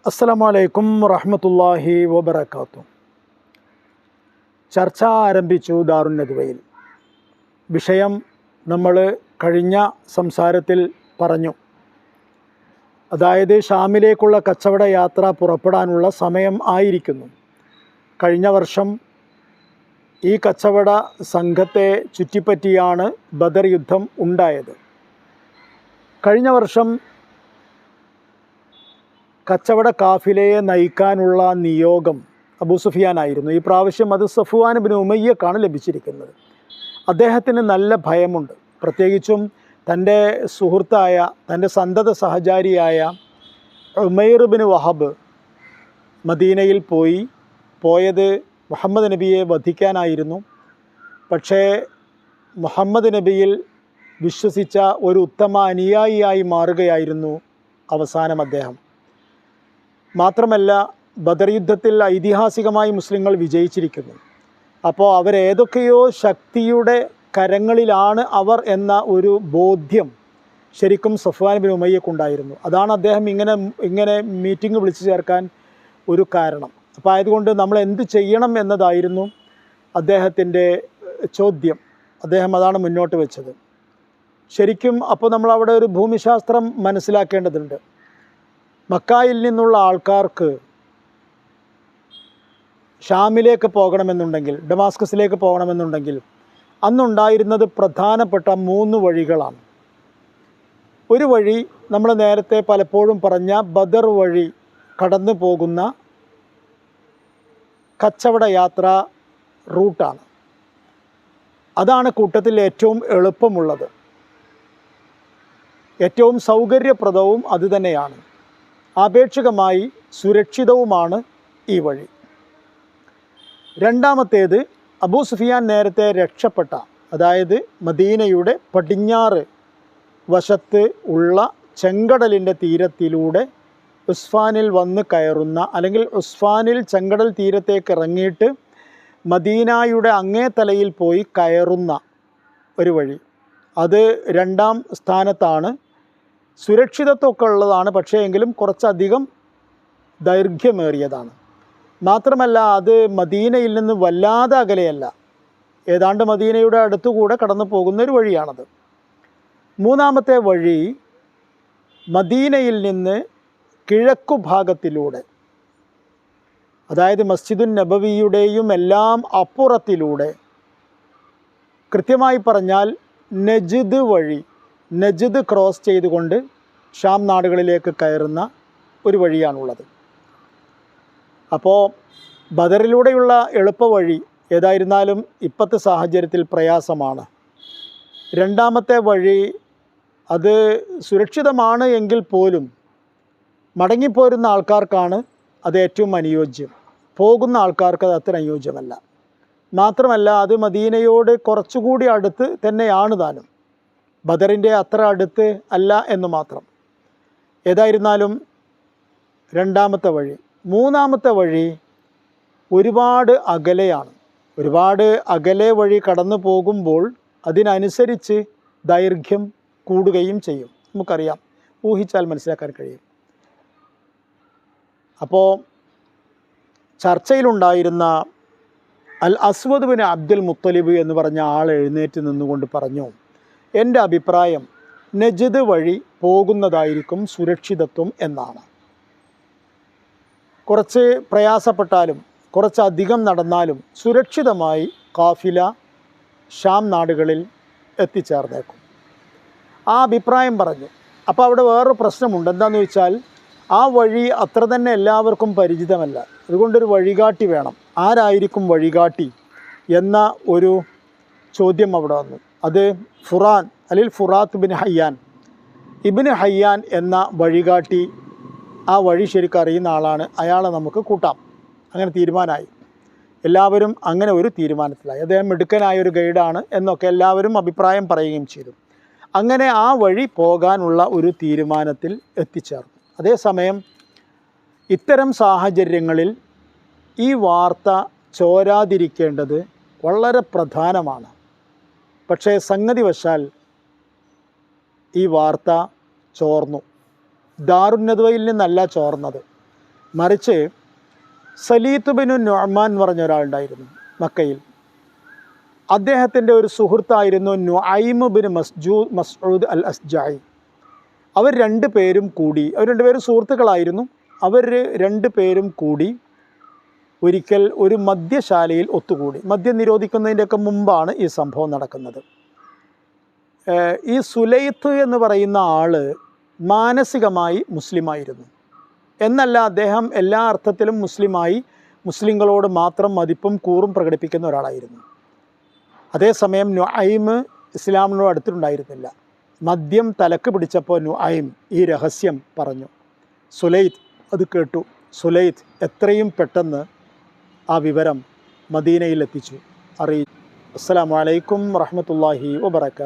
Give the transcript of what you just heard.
അസ്സലാമു അലൈക്കും വറഹ്മത്തുള്ളാഹി വബറകാതുഹു. ചർച്ച ആരംഭിച്ചു ദാറുൻ നദ്വയിൽ. വിഷയം നമ്മൾ കഴിഞ്ഞ സംസാരത്തിൽ പറഞ്ഞു. അതായത് ഷാമിലേക്കുള്ള കച്ചവട യാത്ര പുറപ്പെടാനുള്ള സമയം ആയിരിക്കുന്നു. കഴിഞ്ഞ വർഷം ഈ കച്ചവട സംഘത്തെ ചുറ്റിപ്പറ്റിയാണ് ബദർ യുദ്ധം ഉണ്ടായത്. കഴിഞ്ഞ വർഷം കച്ചവട കാഫിലയെ നയിക്കാനുള്ള നിയോഗം അബൂ സുഫിയാനായിരുന്നു. ഈ പ്രാവശ്യം അത് സഫ്വാൻ ഇബ്നു ഉമയ്യക്കാണ് ലഭിച്ചിരിക്കുന്നത്. അദ്ദേഹത്തിന് നല്ല ഭയമുണ്ട്. പ്രത്യേകിച്ചും തൻ്റെ സുഹൃത്തായ, തൻ്റെ സന്തത സഹചാരിയായ ഉമൈർ ബിൻ വഹബ് മദീനയിൽ പോയത് മുഹമ്മദ് നബിയെ വധിക്കാനായിരുന്നു. പക്ഷേ മുഹമ്മദ് നബിയിൽ വിശ്വസിച്ച ഒരു ഉത്തമ അനുയായിയായി മാറുകയായിരുന്നു അവസാനം അദ്ദേഹം. മാത്രമല്ല, ബദർ യുദ്ധത്തിൽ ഐതിഹാസികമായി മുസ്ലിങ്ങൾ വിജയിച്ചിരിക്കുന്നു. അപ്പോൾ അവരേതൊക്കെയോ ശക്തിയുടെ കരങ്ങളിലാണ് അവർ എന്ന ഒരു ബോധ്യം ശരിക്കും സഫ്വാൻ ബിൻ ഉമയ്യക്കുണ്ടായിരുന്നു. അതാണ് അദ്ദേഹം ഇങ്ങനെ മീറ്റിംഗ് വിളിച്ചു ചേർക്കാൻ ഒരു കാരണം. അപ്പോൾ ആയതുകൊണ്ട് നമ്മൾ എന്ത് ചെയ്യണം എന്നതായിരുന്നു അദ്ദേഹത്തിൻ്റെ ചോദ്യം. അദ്ദേഹം അതാണ് മുന്നോട്ട് വെച്ചത്. ശരിക്കും അപ്പോൾ നമ്മളവിടെ ഒരു ഭൂമിശാസ്ത്രം മനസ്സിലാക്കേണ്ടതുണ്ട്. മക്കായിൽ നിന്നുള്ള ആൾക്കാർക്ക് ഷാമിലേക്ക് പോകണമെന്നുണ്ടെങ്കിൽ, ഡമാസ്കസിലേക്ക് പോകണമെന്നുണ്ടെങ്കിൽ അന്നുണ്ടായിരുന്നത് പ്രധാനപ്പെട്ട 3 വഴികളാണ്. ഒരു വഴി നമ്മൾ നേരത്തെ പലപ്പോഴും പറഞ്ഞ ബദർ വഴി കടന്നു പോകുന്ന കച്ചവട യാത്ര റൂട്ടാണ്. അതാണ് കൂട്ടത്തിൽ ഏറ്റവും എളുപ്പമുള്ളത്, ഏറ്റവും സൗകര്യപ്രദവും അതുതന്നെയാണ്. ആപേക്ഷികമായി സുരക്ഷിതവുമാണ് ഈ വഴി. രണ്ടാമത്തേത്, അബൂ സുഫിയാൻ നേരത്തെ രക്ഷപ്പെട്ട, അതായത് മദീനയുടെ പടിഞ്ഞാറ് വശത്ത് ഉള്ള ചെങ്കടലിൻ്റെ തീരത്തിലൂടെ ഉസ്ഫാനിൽ വന്ന് കയറുന്ന, അല്ലെങ്കിൽ ഉസ്ഫാനിൽ ചെങ്കടൽ തീരത്തേക്ക് ഇറങ്ങിയിട്ട് മദീനയുടെ അങ്ങേ തലയിൽ പോയി കയറുന്ന ഒരു വഴി. അത് 2ാം സ്ഥാനത്താണ്. സുരക്ഷിതത്വമൊക്കെ ഉള്ളതാണ്, പക്ഷേ എങ്കിലും കുറച്ചധികം ദൈർഘ്യമേറിയതാണ്. മാത്രമല്ല, അത് മദീനയിൽ നിന്ന് വല്ലാതെ അകലെയല്ല, ഏതാണ്ട് മദീനയുടെ അടുത്തുകൂടെ കടന്നു പോകുന്നൊരു വഴിയാണത്. 3ാമത്തെ വഴി മദീനയിൽ നിന്ന് കിഴക്കു ഭാഗത്തിലൂടെ, അതായത് മസ്ജിദുൻ നബവിയുടെയും എല്ലാം അപ്പുറത്തിലൂടെ, കൃത്യമായി പറഞ്ഞാൽ നജ്ദ് വഴി, നജ്ദ് ക്രോസ് ചെയ്തുകൊണ്ട് ഷാം നാടുകളിലേക്ക് കയറുന്ന ഒരു വഴിയാണുള്ളത്. അപ്പോൾ ബദറിലൂടെയുള്ള എളുപ്പവഴി ഏതായിരുന്നാലും ഇപ്പോഴത്തെ സാഹചര്യത്തിൽ പ്രയാസമാണ്. 2ാമത്തെ വഴി അത് സുരക്ഷിതമാണ് എങ്കിൽ പോലും മടങ്ങിപ്പോരുന്ന ആൾക്കാർക്കാണ് അത് ഏറ്റവും അനുയോജ്യം. പോകുന്ന ആൾക്കാർക്ക് അത് അത്ര അനുയോജ്യമല്ല. മാത്രമല്ല, അത് മദീനയോട് കുറച്ചുകൂടി അടുത്ത് തന്നെയാണ് താനും, ബദറിൻ്റെ അത്ര അടുത്ത് അല്ല എന്ന് മാത്രം. ഏതായിരുന്നാലും 2ാമത്തെ വഴി. 3ാമത്തെ വഴി ഒരുപാട് അകലെയാണ്. ഒരുപാട് അകലെ വഴി കടന്നു പോകുമ്പോൾ അതിനനുസരിച്ച് ദൈർഘ്യം കൂടുകയും ചെയ്യും. നമുക്കറിയാം, ഊഹിച്ചാൽ മനസ്സിലാക്കാൻ കഴിയും. അപ്പോൾ ചർച്ചയിലുണ്ടായിരുന്ന അൽ അസ്വദ് ബിൻ അബ്ദുൽ മുത്തലിബ് എന്ന് പറഞ്ഞ ആൾ എഴുന്നേറ്റ് നിന്നുകൊണ്ട് പറഞ്ഞു, എൻ്റെ അഭിപ്രായം നജ്ദ് വഴി പോകുന്നതായിരിക്കും സുരക്ഷിതത്വം എന്നാണ്. കുറച്ച് പ്രയാസപ്പെട്ടാലും കുറച്ചധികം നടന്നാലും സുരക്ഷിതമായി കാഫില ഷാം നാടുകളിൽ എത്തിച്ചേർന്നേക്കും. ആ അഭിപ്രായം പറഞ്ഞു. അപ്പോൾ അവിടെ വേറൊരു പ്രശ്നമുണ്ട്. എന്താണെന്ന് വെച്ചാൽ, ആ വഴി അത്ര തന്നെ എല്ലാവർക്കും പരിചിതമല്ല. അതുകൊണ്ടൊരു വഴികാട്ടി വേണം. ആരായിരിക്കും വഴികാട്ടി എന്ന ഒരു ചോദ്യം അവിടെ വന്നു. അത് ഫുറാൻ അല്ലെങ്കിൽ ഫുറാത്ത് ഇബ്നു ഹയ്യാൻ എന്ന വഴികാട്ടി, ആ വഴി ശരിക്കും അറിയുന്ന ആളാണ്. അയാളെ നമുക്ക് കൂട്ടാം. അങ്ങനെ തീരുമാനമായി. എല്ലാവരും അങ്ങനെ ഒരു തീരുമാനത്തിലായി. അദ്ദേഹം മിടുക്കനായ ഒരു ഗൈഡാണ് എന്നൊക്കെ എല്ലാവരും അഭിപ്രായം പറയുകയും ചെയ്തു. അങ്ങനെ ആ വഴി പോകാനുള്ള ഒരു തീരുമാനത്തിൽ എത്തിച്ചേർന്നു. അതേസമയം ഇത്തരം സാഹചര്യങ്ങളിൽ ഈ വാർത്ത ചോരാതിരിക്കേണ്ടത് വളരെ പ്രധാനമാണ്. പക്ഷേ സംഗതി വശാൽ ഈ വാർത്ത ചോർന്നു. ദാറുൻ നദ്വയിൽ നിന്നല്ല ചോർന്നത്, മറിച്ച് സലീത്ത് ബിനു നുഅ്മാൻ എന്ന് പറഞ്ഞ ഒരാളുണ്ടായിരുന്നു മക്കയിൽ. അദ്ദേഹത്തിൻ്റെ ഒരു സുഹൃത്തായിരുന്നു നുഐം ബിൻ മസ്ഊദ് അൽ അസ്ജായി. അവർ രണ്ടുപേരും സുഹൃത്തുക്കളായിരുന്നു. അവർ രണ്ടുപേരും കൂടി ഒരിക്കൽ ഒരു മദ്യശാലയിൽ ഒത്തുകൂടി. മദ്യം നിരോധിക്കുന്നതിൻ്റെയൊക്കെ മുമ്പാണ് ഈ സംഭവം നടക്കുന്നത്. ഈ സുലൈത്ത് എന്ന് പറയുന്ന ആൾ മാനസികമായി മുസ്ലിമായിരുന്നു എന്നല്ല, അദ്ദേഹം എല്ലാ അർത്ഥത്തിലും മുസ്ലിങ്ങളോട് മാത്രം മതിപ്പും കൂറും പ്രകടിപ്പിക്കുന്ന ഒരാളായിരുന്നു. അതേസമയം നുഐം ഇസ്ലാമിനോട് അടുത്തിട്ടുണ്ടായിരുന്നില്ല. മദ്യം തലക്ക് പിടിച്ചപ്പോൾ നുഐം ഈ രഹസ്യം പറഞ്ഞു. സുലൈത്ത് അത് കേട്ടു. സുലൈത്ത് എത്രയും പെട്ടെന്ന് ആ വിവരം മദീനയിൽ എത്തിച്ചു, അറിയിച്ചു. അസ്സലാമു അലൈക്കും വറഹ്മത്തുള്ളാഹി വബറകാതുഹു.